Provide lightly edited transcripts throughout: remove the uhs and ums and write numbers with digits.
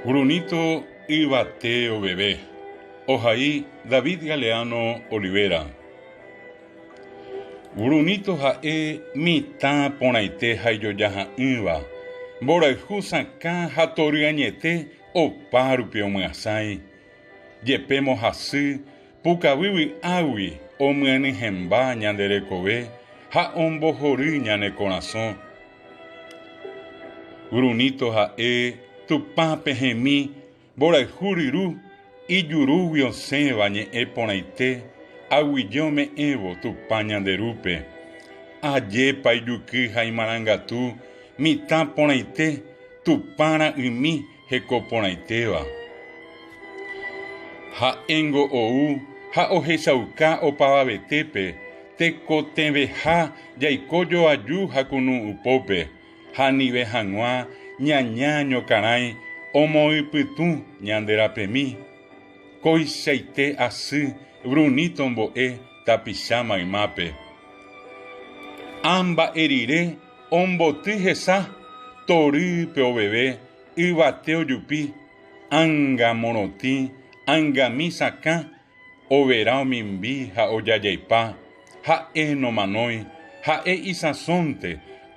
Brunito y Bateo Bebé. Ojaí David Galeano Olivera. Brunito jae mitad ponaite hayoyaha iva. Bora jusaka hatoriañete o parupio muasai. Yepemo hasi pukawiwi awi o muani hemba ñanderekove ha ombojori ñane corazón. Brunito jae tupa pehemi bora juriru iyurubio se bañe eponaite aguillome evo tupa ñanderupe. Aye payuki jaimarangatu mitad ponaite tupara imi hekoponaiteva. Ha engo ou ha ohesauka opavavetepe tekoteveha yaikoyo aju hakunu upope ha nive hag̃ua ñañaño karai omoipytũ ñanderapemi koichaite asy Brunito mbo'e tapicha maimápe amba'erire omboty hesa torýpe oveve yvate ojupi anga morotĩ angami sakã overa omimbi ha ojajaipa ha'e nomanói ha'e isãsonte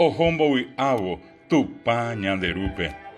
oho mbovy'ávo tupa ñanderúpe.